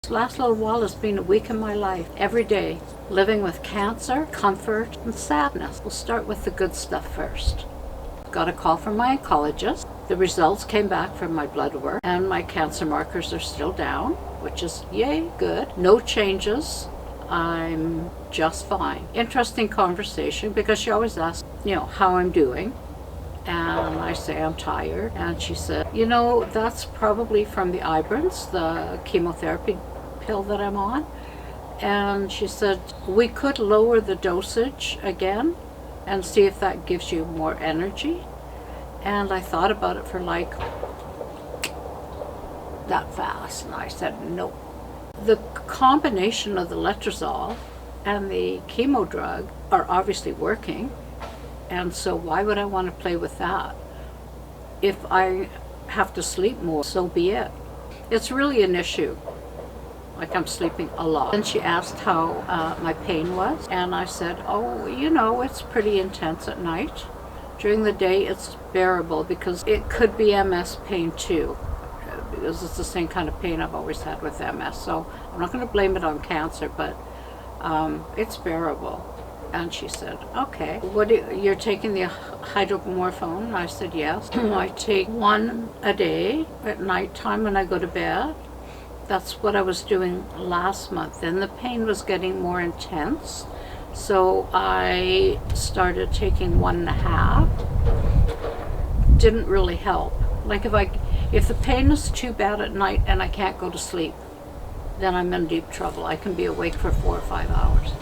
Last little while has been a week in my life, every day, living with cancer, comfort, and sadness. We'll start with the good stuff first. Got a call from my oncologist. The results came back from my blood work, and my cancer markers are still down, which is yay, good. No changes. I'm just fine. Interesting conversation, because she always asks, how I'm doing. And I say I'm tired. And she said, that's probably from the Ibrance, the chemotherapy pill that I'm on. And she said, we could lower the dosage again and see if that gives you more energy. And I thought about it for like that fast. And I said, no. The combination of the letrozole and the chemo drug are obviously working. And so why would I want to play with that? If I have to sleep more, so be it. It's really an issue. Like, I'm sleeping a lot. And she asked how my pain was. And I said, it's pretty intense at night. During the day, it's bearable, because it could be MS pain too. Because it's the same kind of pain I've always had with MS. So I'm not going to blame it on cancer, but it's bearable. And she said, okay, you're taking the hydromorphone? I said, yes. I take one a day at nighttime when I go to bed. That's what I was doing last month. Then the pain was getting more intense. So I started taking 1.5. Didn't really help. Like, if the pain is too bad at night and I can't go to sleep, then I'm in deep trouble. I can be awake for 4 or 5 hours.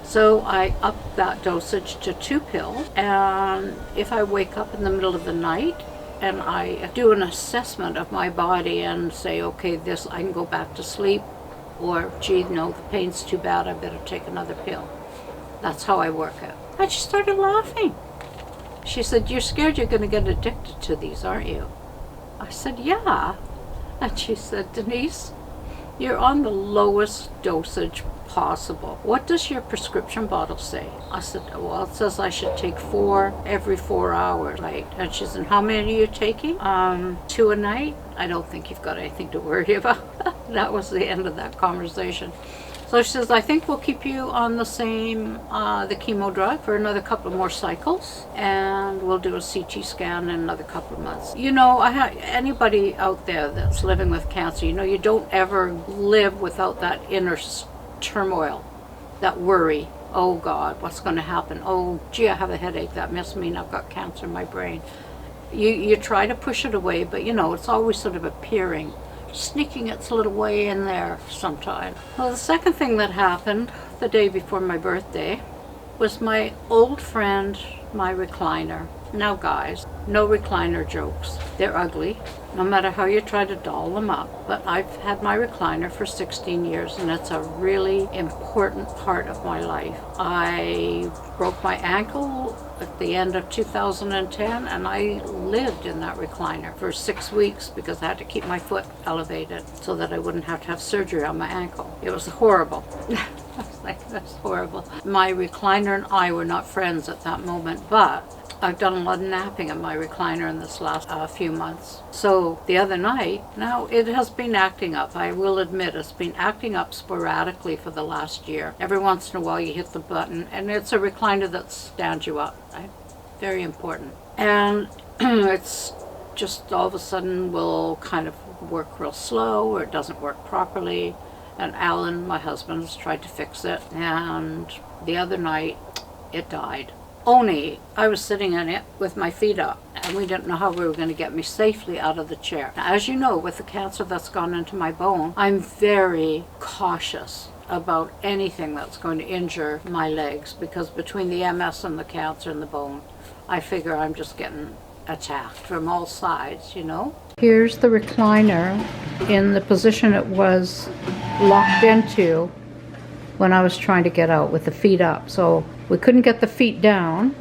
So I upped that dosage to 2 pills, and if I wake up in the middle of the night and I do an assessment of my body and say, okay, I can go back to sleep, or gee, no, the pain's too bad, I better take another pill. That's how I work it. And she started laughing. She said, you're scared you're going to get addicted to these, aren't you? I said, yeah. And she said, Denise, you're on the lowest dosage possible. What does your prescription bottle say? I said, well, it says I should take 4 every 4 hours, right? And she said, how many are you taking? 2 a night? I don't think you've got anything to worry about. That was the end of that conversation. So she says, I think we'll keep you on the same, the chemo drug for another couple more cycles, and we'll do a CT scan in another couple of months. Anybody out there that's living with cancer, you don't ever live without that inner turmoil, that worry. Oh God, what's going to happen? Oh gee, I have a headache. That must mean I've got cancer in my brain. You try to push it away, but it's always sort of appearing, sneaking its little way in there sometimes. Well, the second thing that happened the day before my birthday was my old friend, my recliner. Now guys, no recliner jokes. They're ugly, no matter how you try to doll them up. But I've had my recliner for 16 years, and it's a really important part of my life. I broke my ankle at the end of 2010, and I lived in that recliner for 6 weeks because I had to keep my foot elevated so that I wouldn't have to have surgery on my ankle. It was horrible. I was like, that's horrible. My recliner and I were not friends at that moment, but I've done a lot of napping in my recliner in this last few months. So the other night, now it has been acting up. I will admit it's been acting up sporadically for the last year. Every once in a while you hit the button, and it's a recliner that stands you up. Right? Very important. And it's just all of a sudden will kind of work real slow, or it doesn't work properly. And Alan, my husband, has tried to fix it, and the other night it died. Only I was sitting in it with my feet up, and we didn't know how we were going to get me safely out of the chair. Now, as you know, with the cancer that's gone into my bone, I'm very cautious about anything that's going to injure my legs, because between the MS and the cancer and the bone, I figure I'm just getting attacked from all sides, Here's the recliner in the position it was locked into when I was trying to get out with the feet up. So we couldn't get the feet down,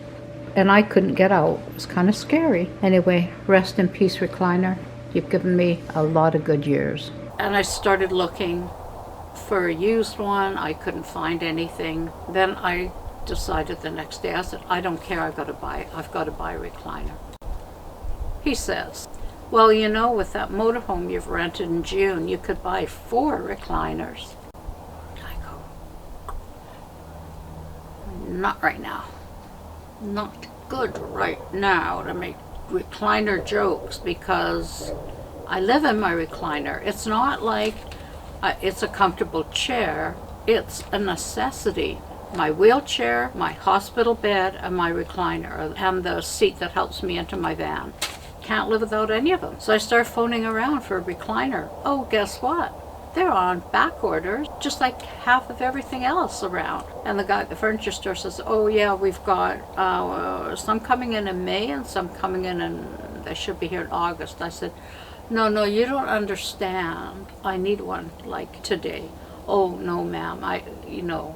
and I couldn't get out. It was kind of scary. Anyway, rest in peace, recliner. You've given me a lot of good years. And I started looking for a used one. I couldn't find anything. Then I decided the next day, I said, I don't care, I've got to buy a recliner. He says, Well, you know, with that motorhome you've rented in June, you could buy 4 recliners. I go, not right now. Not good right now to make recliner jokes, because I live in my recliner. It's not like it's a comfortable chair. It's a necessity. My wheelchair, my hospital bed, and my recliner, and the seat that helps me into my van. Can't live without any of them. So I start phoning around for a recliner. Oh, guess what? They're on back orders, just like half of everything else around. And the guy at the furniture store says, oh yeah, we've got some coming in May and some coming in they should be here in August. I said, no, you don't understand. I need one like today. Oh no, ma'am,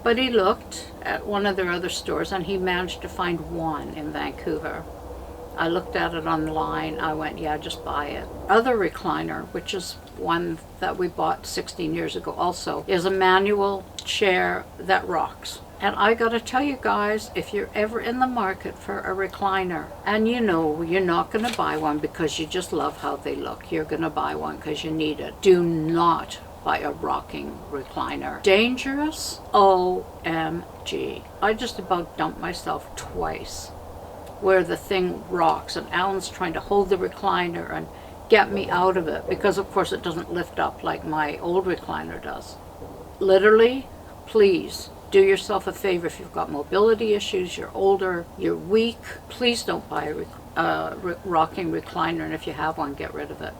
But he looked at one of their other stores and he managed to find one in Vancouver. I looked at it online. I went, yeah, just buy it. Other recliner, which is one that we bought 16 years ago also, is a manual chair that rocks. And I gotta tell you guys, if you're ever in the market for a recliner, and you know you're not gonna buy one because you just love how they look, you're gonna buy one because you need it, do not buy a rocking recliner. Dangerous? OMG. I just about dumped myself twice where the thing rocks and Alan's trying to hold the recliner and get me out of it, because of course it doesn't lift up like my old recliner does. Literally, please do yourself a favor. If you've got mobility issues, you're older, you're weak, please don't buy a rocking recliner, and if you have one, get rid of it.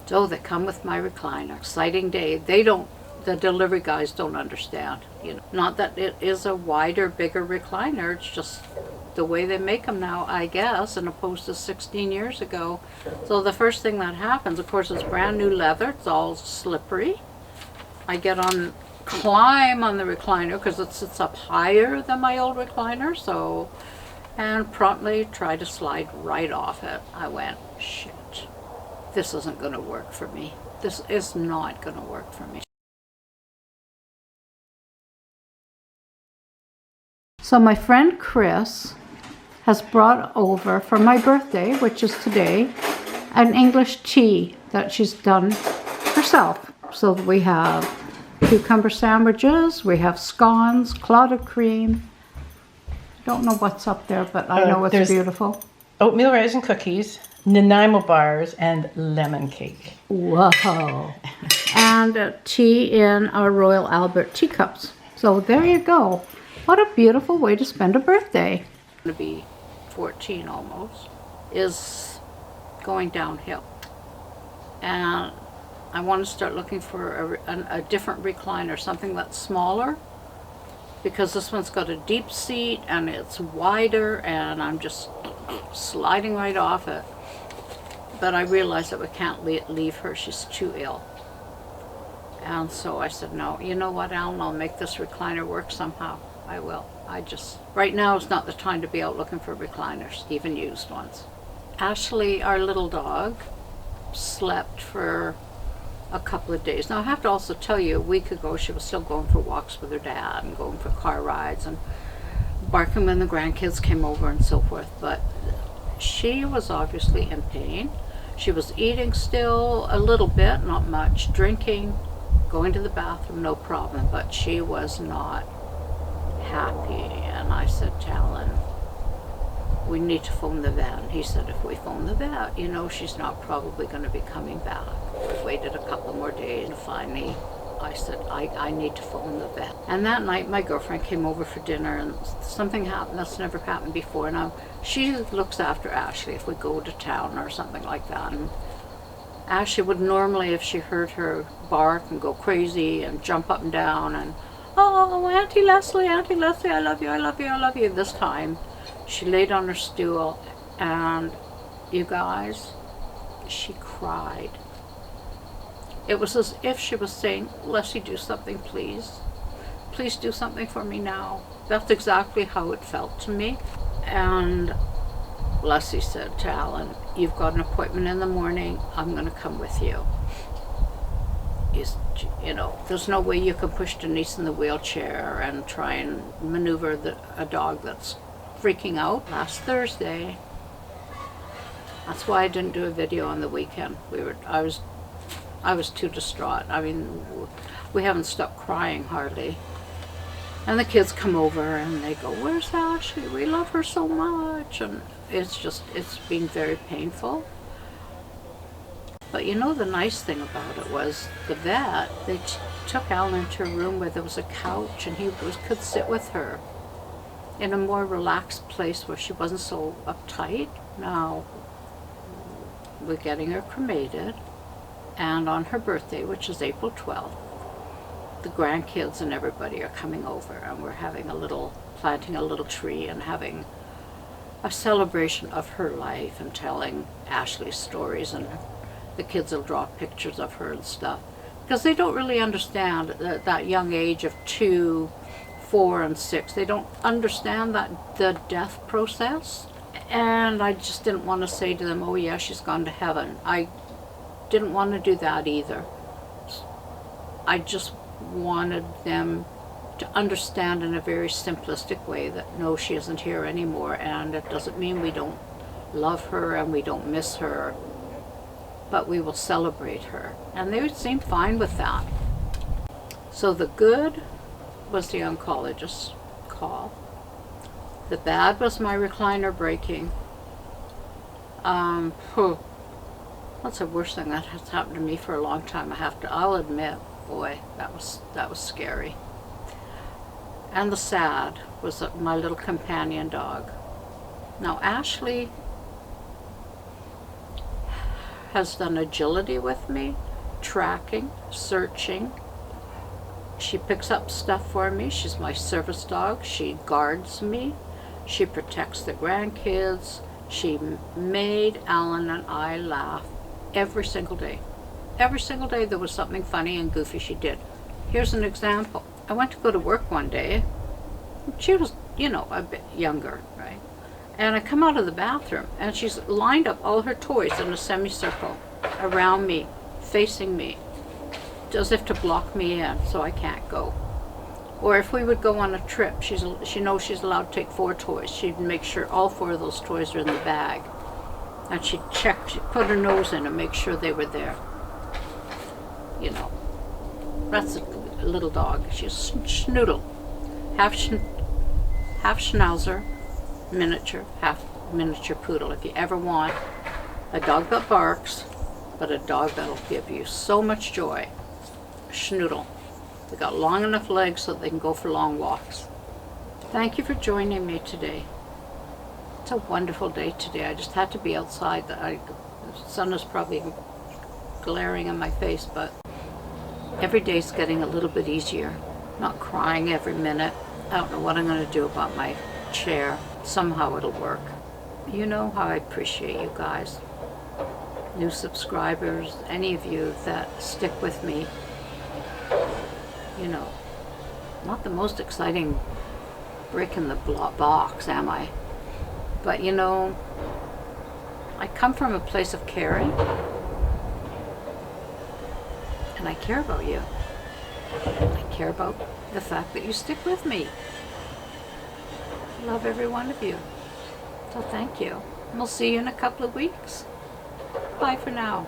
So they come with my recliner. Exciting day. The delivery guys don't understand. Not that it is a wider, bigger recliner, it's just the way they make them now, I guess, and opposed to 16 years ago. So the first thing that happens, of course, is brand new leather. It's all slippery. I climb on the recliner because it sits up higher than my old recliner, and promptly try to slide right off it. I went, shit, this isn't going to work for me. This is not going to work for me. So my friend Chris has brought over for my birthday, which is today, an English tea that she's done herself. So we have cucumber sandwiches, we have scones, clotted cream. I don't know what's up there, but I know it's beautiful. Oatmeal raisin cookies, Nanaimo bars, and lemon cake. Whoa. And tea in our Royal Albert teacups. So there you go. What a beautiful way to spend a birthday. To be 14 almost is going downhill, and I want to start looking for a different recliner, something that's smaller, because this one's got a deep seat and it's wider and I'm just sliding right off it. But I realized that we can't leave her, she's too ill. And so I said, no, you know what, Alan, I'll make this recliner work somehow. I will. Right now is not the time to be out looking for recliners, even used ones. Ashley, our little dog, slept for a couple of days. Now I have to also tell you, a week ago she was still going for walks with her dad and going for car rides and barking when the grandkids came over and so forth, but she was obviously in pain. She was eating still a little bit, not much, drinking, going to the bathroom, no problem, but she was not happy. And I said to Alan, we need to phone the vet. He said, if we phone the vet, she's not probably going to be coming back. We waited a couple more days, and finally I said, I need to phone the vet. And that night my girlfriend came over for dinner, and something happened that's never happened before. Now she looks after Ashley if we go to town or something like that, and Ashley would normally, if she heard her bark and go crazy and jump up and down and, oh, Auntie Leslie, I love you, I love you, I love you. This time she laid on her stool, and you guys, she cried. It was as if she was saying, Leslie, do something, please. Please do something for me now. That's exactly how it felt to me. And Leslie said to Alan, you've got an appointment in the morning. I'm going to come with you. There's no way you can push Denise in the wheelchair and try and maneuver a dog that's freaking out. Last Thursday, That's why I didn't do a video on the weekend. I was too distraught. I mean, we haven't stopped crying hardly. And the kids come over and they go, "Where's Ashley? We love her so much." And it's been very painful. But you know, the nice thing about it was the vet, they took Alan into a room where there was a couch and could sit with her in a more relaxed place where she wasn't so uptight. Now, we're getting her cremated, and on her birthday, which is April 12th, the grandkids and everybody are coming over, and we're planting a little tree and having a celebration of her life and telling Ashley's stories, and the kids will draw pictures of her and stuff, because they don't really understand that young age of 2, 4, and 6. They don't understand the death process. And I just didn't want to say to them, "Oh yeah, she's gone to heaven." I didn't want to do that either. I just wanted them to understand in a very simplistic way that no, she isn't here anymore, and it doesn't mean we don't love her and we don't miss her, but we will celebrate her. And they seemed fine with that. So the good was the oncologist's call. The bad was my recliner breaking. That's the worst thing that has happened to me for a long time. I'll admit, boy, that was scary. And the sad was that my little companion dog. Now Ashley has done agility with me, tracking, searching. She picks up stuff for me. She's my service dog. She guards me. She protects the grandkids. She made Alan and I laugh every single day. Every single day there was something funny and goofy she did. Here's an example. I went to go to work one day. She was, a bit younger, right? And I come out of the bathroom and she's lined up all her toys in a semicircle around me, facing me, as if to block me in so I can't go. Or if we would go on a trip, she knows she's allowed to take 4 toys. She'd make sure all 4 of those toys are in the bag. And she'd put her nose in and make sure they were there. That's a little dog. She's Schnoodle. Half Schnauzer, miniature, half miniature poodle. If you ever want a dog that barks, but a dog that'll give you so much joy, Schnoodle. They got long enough legs so they can go for long walks. Thank you for joining me today. It's a wonderful day today. I just had to be outside. The sun is probably glaring in my face, but every day's getting a little bit easier. Not crying every minute. I don't know what I'm going to do about my chair. Somehow it'll work. You know how I appreciate you guys. New subscribers, any of you that stick with me. Not the most exciting brick in the box, am I? But I come from a place of caring, and I care about you. I care about the fact that you stick with me. I love every one of you. So thank you. And we'll see you in a couple of weeks. Bye for now.